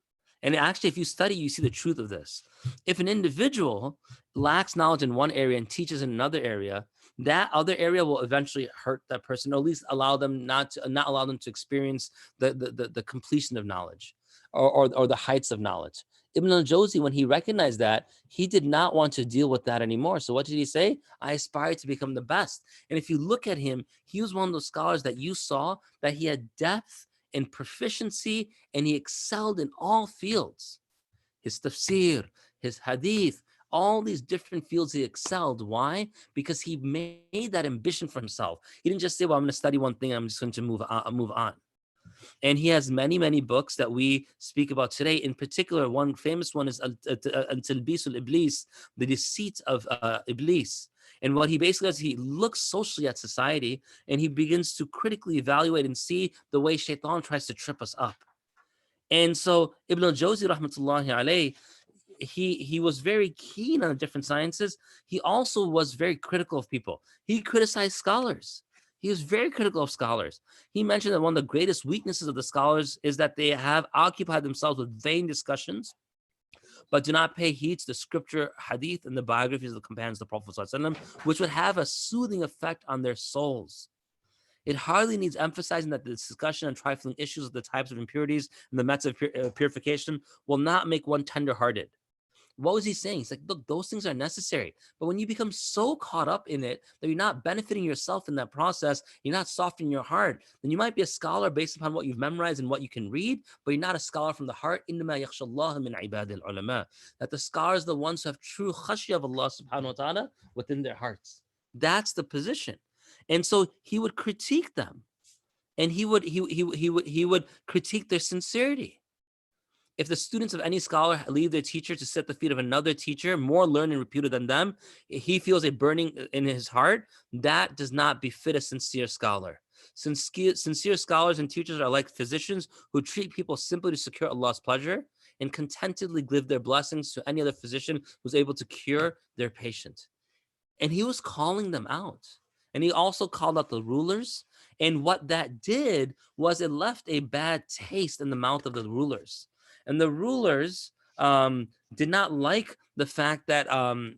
And actually, if you study, you see the truth of this. If an individual lacks knowledge in one area and teaches in another area, that other area will eventually hurt that person, or at least allow them not allow them to experience the completion of knowledge or the heights of knowledge. Ibn al-Jawzi, when he recognized that, he did not want to deal with that anymore. So what did he say? I aspire to become the best. And if you look at him, he was one of those scholars that you saw that he had depth and proficiency, and he excelled in all fields. His tafsir, his hadith, all these different fields he excelled. Why? Because he made that ambition for himself. He didn't just say, well, I'm going to study one thing, I'm just going to move on. And he has many, many books that we speak about today. In particular, one famous one is Al-Talbis al-Iblis, the deceit of Iblis. And what he basically does, he looks socially at society and he begins to critically evaluate and see the way Shaitan tries to trip us up. And so Ibn al-Jawzi, rahmatullahi alayhi, he was very keen on the different sciences. He also was very critical of people. He criticized scholars. He was very critical of scholars. He mentioned that one of the greatest weaknesses of the scholars is that they have occupied themselves with vain discussions, but do not pay heed to the scripture, hadith, and the biographies of the companions of the Prophet ﷺ, which would have a soothing effect on their souls. It hardly needs emphasizing that the discussion on trifling issues of the types of impurities and the methods of purification will not make one tender-hearted. What was he saying? He's like, look, those things are necessary. But when you become so caught up in it that you're not benefiting yourself in that process, you're not softening your heart, then you might be a scholar based upon what you've memorized and what you can read, but you're not a scholar from the heart. إِنَّمَا يَخْشَى اللَّهَ مِنْ عِبَادِ الْعُلَمَاءِ. That the scholars are the ones who have true khashya of Allah subhanahu wa ta'ala within their hearts. That's the position. And so he would critique them. And he would critique their sincerity. If the students of any scholar leave their teacher to sit at the feet of another teacher, more learned and reputed than them, he feels a burning in his heart. That does not befit a sincere scholar. Sincere scholars and teachers are like physicians who treat people simply to secure Allah's pleasure and contentedly give their blessings to any other physician who's able to cure their patient. And he was calling them out. And he also called out the rulers. And what that did was it left a bad taste in the mouth of the rulers. And the rulers did not like the fact that and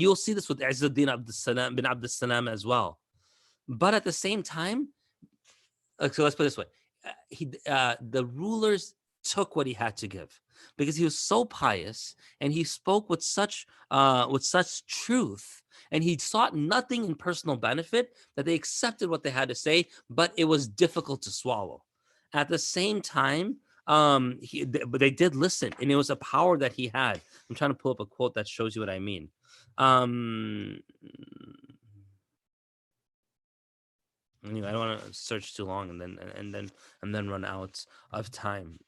you'll see this with Izzuddin bin Abdus Salam as well. But at the same time, so let's put it this way: the rulers took what he had to give because he was so pious and he spoke with such truth. And he sought nothing in personal benefit, that they accepted what they had to say, but it was difficult to swallow. At the same time, but they did listen, and it was a power that he had. I'm trying to pull up a quote that shows you what I mean. Anyway, I don't want to search too long and then run out of time.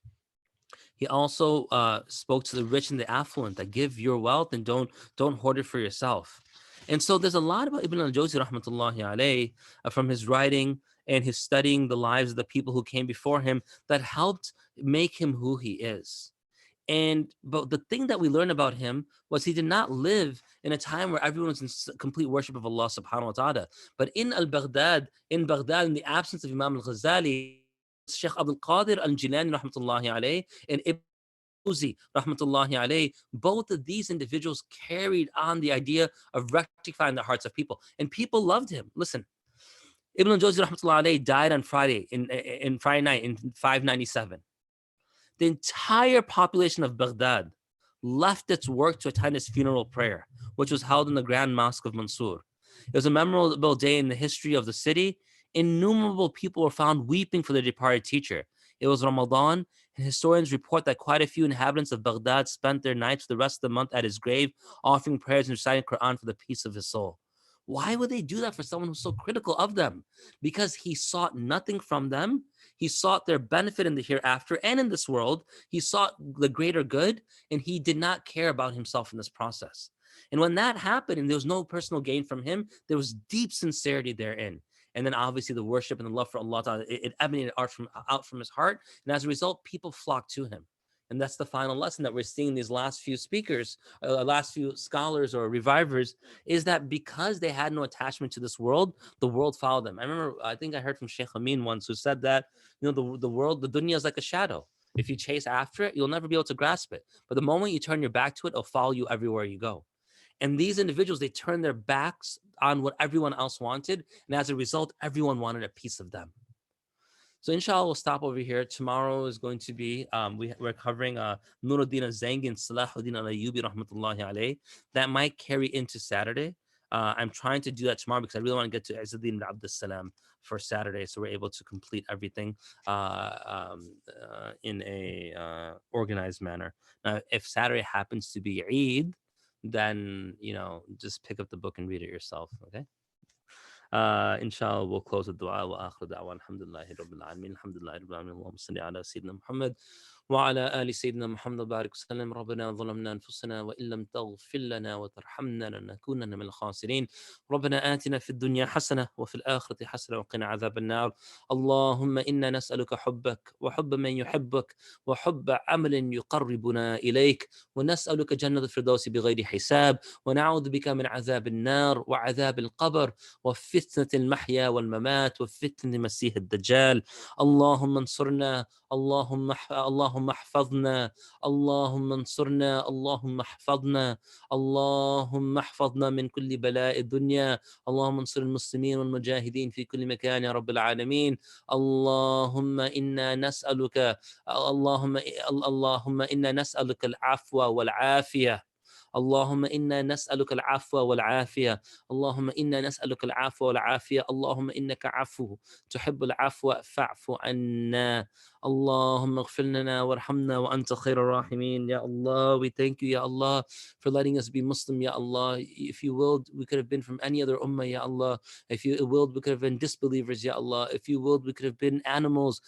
He also spoke to the rich and the affluent that give your wealth and don't hoard it for yourself. And so there's a lot about Ibn al-Jawzi rahmatullahi alayhi from his writing and his studying the lives of the people who came before him that helped make him who he is. But the thing that we learn about him was he did not live in a time where everyone was in complete worship of Allah subhanahu wa ta'ala. But in Baghdad, in the absence of Imam al-Ghazali, Shaykh Abdul Qadir al-Jilani rahmatullahi alayhi and Ibn al-Jawzi rahmatullahi alayhi, both of these individuals carried on the idea of rectifying the hearts of people. And people loved him. Listen, Ibn al-Jawzi rahmatullahi alayhi died on Friday, in Friday night in 597. The entire population of Baghdad left its work to attend his funeral prayer, which was held in the Grand Mosque of Mansour. It was a memorable day in the history of the city. Innumerable people were found weeping for their departed teacher. It was Ramadan, and historians report that quite a few inhabitants of Baghdad spent their nights for the rest of the month at his grave, offering prayers and reciting Quran for the peace of his soul. Why would they do that for someone who's so critical of them? Because he sought nothing from them. He sought their benefit in the hereafter and in this world. He sought the greater good, and he did not care about himself in this process. And when that happened and there was no personal gain from him, there was deep sincerity therein. And then obviously the worship and the love for Allah Ta'ala, it emanated out from his heart. And as a result, people flocked to him. And that's the final lesson that we're seeing these last few speakers, last few scholars or revivers, is that because they had no attachment to this world, the world followed them. I think I heard from Shaykh Amin once who said that, the world, the dunya is like a shadow. If you chase after it, you'll never be able to grasp it. But the moment you turn your back to it, it'll follow you everywhere you go. And these individuals, they turned their backs on what everyone else wanted. And as a result, everyone wanted a piece of them. So inshallah, we'll stop over here. Tomorrow is going to be, we're covering Nuruddin al-Zangi and Salahuddin al-Ayyubi rahmatullahi alayhi. That might carry into Saturday. I'm trying to do that tomorrow because I really want to get to Izzuddin al-Abd salam for Saturday, so we're able to complete everything in a organized manner. Now, if Saturday happens to be Eid, then, just pick up the book and read it yourself, okay? Inshallah, we'll close with dua. Wa akhiru da'wa alhamdulillahi rabbil alamin. Alhamdulillahi rabbil alamin. Allahumma salli ala sayyidina Muhammad وعلى آل سيدنا محمد بارك وسلم. ربنا ظلمنا أنفسنا وإن لم تغفر لنا وترحمنا لنكونن من الخاسرين. ربنا آتنا في الدنيا حسنة وفي الآخرة حسنة وقنا عذاب النار. اللهم إنا نسألك حبك وحب من يحبك وحب عمل يقربنا إليك، ونسألك جنة الفردوس بغير حساب، ونعوذ بك من عذاب النار وعذاب القبر وفتنة المحيا والممات وفتنة المسيح الدجال. اللهم انصرنا، اللهم احفظنا، اللهم انصرنا، اللهم احفظنا، اللهم احفظنا من كل بلاء الدنيا. اللهم انصر المسلمين والمجاهدين في كل مكان يا رب العالمين. اللهم إنا نسألك اللهم إنا نسألك العفو والعافية. اللهم إنا نسألك العفو والعافية. اللهم إنا نسألك العفو والعافية. اللهم إنك عفو تحب العفو فاعف عنا. اللهم اغفر لنا وارحمنا وأنت خير الراحمين. Ya Allah, we thank you, Ya Allah, for letting us be Muslim, Ya Allah. If you willed, we could have been from any other ummah, Ya Allah. If you willed, we could have been disbelievers, Ya Allah. If you willed, we could have been animals,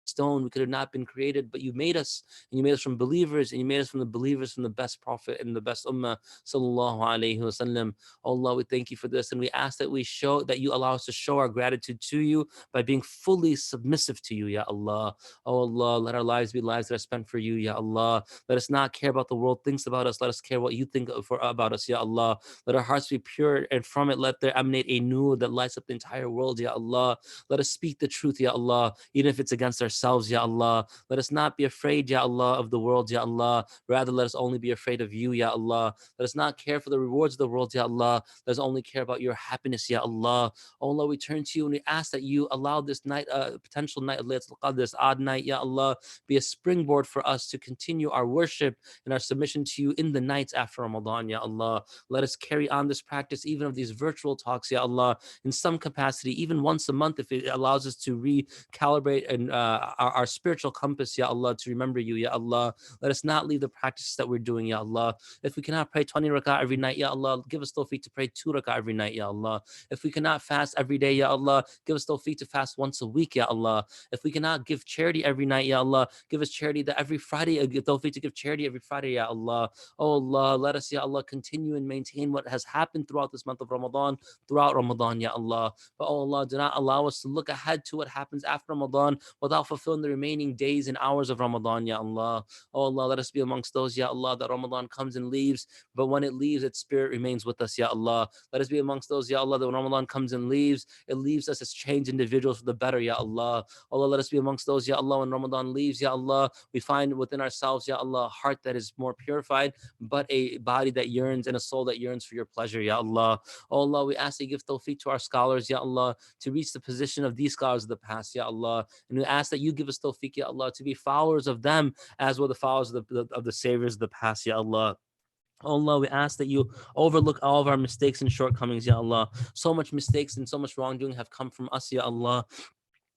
stone, we could have not been created, but you made us, and you made us from believers, and you made us from the believers, from the best prophet and the best ummah, sallallahu alaihi wasallam. Oh Allah, we thank you for this, and we ask that you allow us to show our gratitude to you by being fully submissive to you, Ya Allah. Oh Allah, let our lives be lives that are spent for you, Ya Allah. Let us not care about the world thinks about us. Let us care what you think about us, Ya Allah. Let our hearts be pure, and from it let there emanate a nur that lights up the entire world, Ya Allah. Let us speak the truth, Ya Allah, even if it's against ourselves, Ya Allah. Let us not be afraid, Ya Allah, of the world, Ya Allah. Rather, let us only be afraid of you, Ya Allah. Let us not care for the rewards of the world, Ya Allah. Let us only care about your happiness, Ya Allah. Oh Allah, we turn to you and we ask that you allow this night, potential night of Laylatul Qadr, this odd night, Ya Allah, be a springboard for us to continue our worship and our submission to you in the nights after Ramadan, Ya Allah. Let us carry on this practice, even of these virtual talks, Ya Allah, in some capacity, even once a month, if it allows us to recalibrate and our spiritual compass, Ya Allah, to remember you, Ya Allah. Let us not leave the practices that we're doing, Ya Allah. If we cannot pray 20 rak'ah every night, Ya Allah, give us tawfiq to pray 2 rak'ah every night, Ya Allah. If we cannot fast every day, Ya Allah, give us tawfiq to fast once a week, Ya Allah. If we cannot give charity every night, Ya Allah, give us charity that every Friday, give tawfiq to give charity every Friday, Ya Allah. Oh Allah, let us, Ya Allah, continue and maintain what has happened throughout this month of Ramadan, throughout Ramadan, Ya Allah. But oh Allah, do not allow us to look ahead to what happens after Ramadan without fulfilling the remaining days and hours of Ramadan, Ya Allah. Oh Allah, let us be amongst those, Ya Allah, that Ramadan comes and leaves, but when it leaves, its spirit remains with us, Ya Allah. Let us be amongst those, Ya Allah, that when Ramadan comes and leaves, it leaves us as changed individuals for the better, Ya Allah. Allah, let us be amongst those, Ya Allah, when Ramadan leaves, Ya Allah, we find within ourselves, Ya Allah, a heart that is more purified, but a body that yearns and a soul that yearns for your pleasure, Ya Allah. Oh Allah, we ask that you give tawfiq to our scholars, Ya Allah, to reach the position of these scholars of the past, Ya Allah. And we ask that you give us tawfiq, Ya Allah, to be followers of them as well the followers of the saviors of the past, Ya Allah. Oh Allah, we ask that you overlook all of our mistakes and shortcomings, Ya Allah. So much mistakes and so much wrongdoing have come from us, Ya Allah.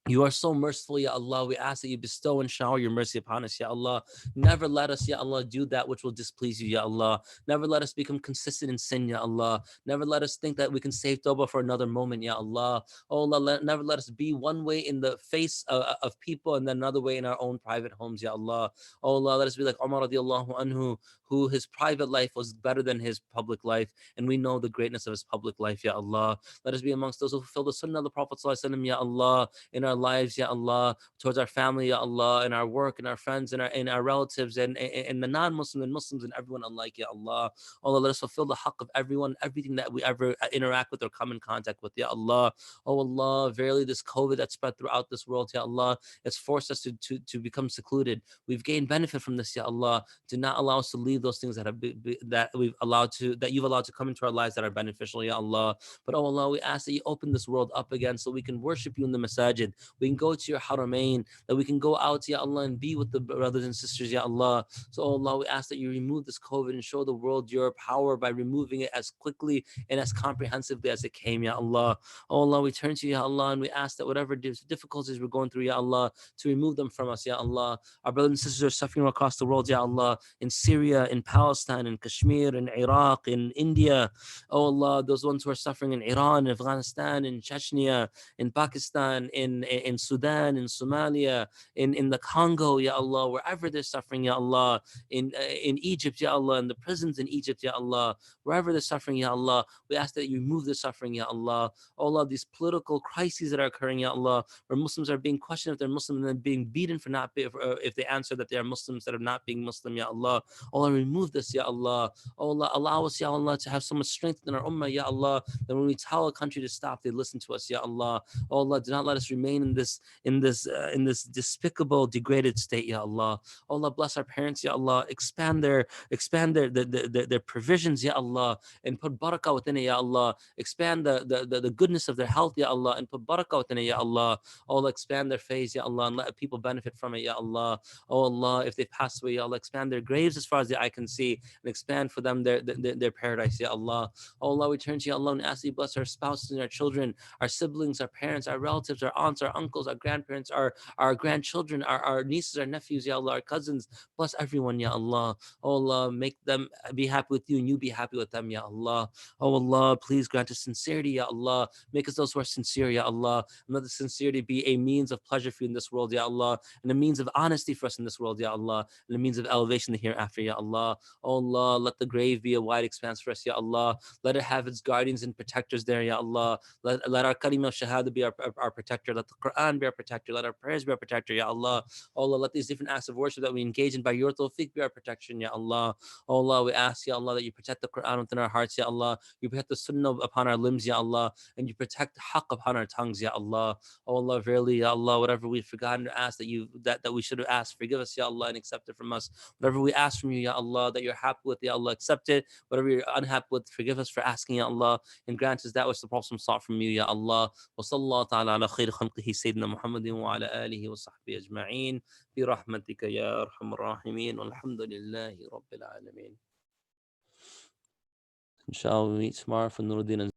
You are so merciful, Ya Allah. We ask that you bestow and shower your mercy upon us, Ya Allah. Never let us, Ya Allah, do that which will displease you, Ya Allah. Never let us become consistent in sin, Ya Allah. Never let us think that we can save Tawbah for another moment, Ya Allah. Oh Allah, never let us be one way in the face of people and then another way in our own private homes, Ya Allah. Oh Allah, let us be like Umar radiallahu anhu, who his private life was better than his public life, and we know the greatness of his public life, Ya Allah. Let us be amongst those who fulfill the sunnah of the Prophet sallallahu alaihi wasallam, Ya Allah, in our lives, Ya Allah, towards our family, Ya Allah, in our work, in our friends, in our relatives, and the non-Muslims and Muslims and everyone alike, Ya Allah. Allah, let us fulfill the haqq of everyone, everything that we ever interact with or come in contact with, Ya Allah. Oh Allah, verily this COVID that spread throughout this world, Ya Allah, it's forced us to become secluded. We've gained benefit from this, Ya Allah. Do not allow us to leave those things that you've allowed to come into our lives that are beneficial, Ya Allah. But oh Allah, we ask that you open this world up again so we can worship you in the masajid. We can go to your haramain, that we can go out, Ya Allah, and be with the brothers and sisters, Ya Allah. So, oh Allah, we ask that you remove this COVID and show the world your power by removing it as quickly and as comprehensively as it came, Ya Allah. Oh Allah, we turn to you, Ya Allah, and we ask that whatever difficulties we're going through, Ya Allah, to remove them from us, Ya Allah. Our brothers and sisters are suffering across the world, Ya Allah, in Syria, in Palestine, in Kashmir, in Iraq, in India. Oh Allah, those ones who are suffering in Iran, in Afghanistan, in Chechnya, in Pakistan, in Sudan, in Somalia, in the Congo, Ya Allah, wherever they're suffering, Ya Allah, in Egypt, Ya Allah, in the prisons in Egypt, Ya Allah, wherever they're suffering, Ya Allah, we ask that you remove the suffering, Ya Allah. Oh Allah, these political crises that are occurring, Ya Allah, where Muslims are being questioned if they're Muslim and then being beaten for not being, if they answer that they are Muslims that are not being Muslim, Ya Allah. Oh Allah, remove this, Ya Allah. Oh Allah, allow us, Ya Allah, to have so much strength in our ummah, Ya Allah, that when we tell a country to stop, they listen to us, Ya Allah. Oh Allah, do not let us remain in this despicable, degraded state, Ya Allah. Oh Allah, bless our parents, Ya Allah. Expand their provisions, Ya Allah, and put barakah within it, Ya Allah. Expand the goodness of their health, Ya Allah, and put barakah within it, Ya Allah. Oh Allah, expand their faith, Ya Allah, and let people benefit from it, Ya Allah. Oh Allah, if they pass away, Ya Allah, expand their graves as far as the eye can see, and expand for them their paradise, Ya Allah. Oh Allah, we turn to you, Allah, and ask you to bless our spouses and our children, our siblings, our parents, our relatives, our aunts, our uncles, our grandparents, our grandchildren, our nieces, our nephews, Ya Allah, our cousins. Bless everyone, Ya Allah. Oh Allah, make them be happy with you and you be happy with them, Ya Allah. Oh Allah, please grant us sincerity, Ya Allah. Make us those who are sincere, Ya Allah. And let the sincerity be a means of pleasure for you in this world, Ya Allah, and a means of honesty for us in this world, Ya Allah, and a means of elevation in the hereafter, Ya Allah. Oh Allah, let the grave be a wide expanse for us, Ya Allah. Let it have its guardians and protectors there, Ya Allah. Let our kalima shahada be our protector. Let the Quran be our protector. Let our prayers be our protector, Ya Allah. Oh Allah, let these different acts of worship that we engage in by your tawfiq be our protection, Ya Allah. Oh Allah, we ask, Ya Allah, that you protect the Quran within our hearts, Ya Allah. You protect the sunnah upon our limbs, Ya Allah. And you protect the haqq upon our tongues, Ya Allah. Oh Allah, verily, Ya Allah, whatever we've forgotten to ask that we should have asked, forgive us, Ya Allah, and accept it from us. Whatever we ask from you, Ya Allah, that you're happy with, Ya Allah, accept it. Whatever you're unhappy with, forgive us for asking, Ya Allah, and grant us that which the Prophet sought from you, Ya Allah. Wa sallallahu ta'ala ala khayr khalqihi Sayyidina Muhammadin wa ala alihi wa sahbihi ajma'in. Bi rahmatika ya arhamar rahimin. Walhamdulillahi rabbil alameen. Inshallah, we meet tomorrow for Nuruddin.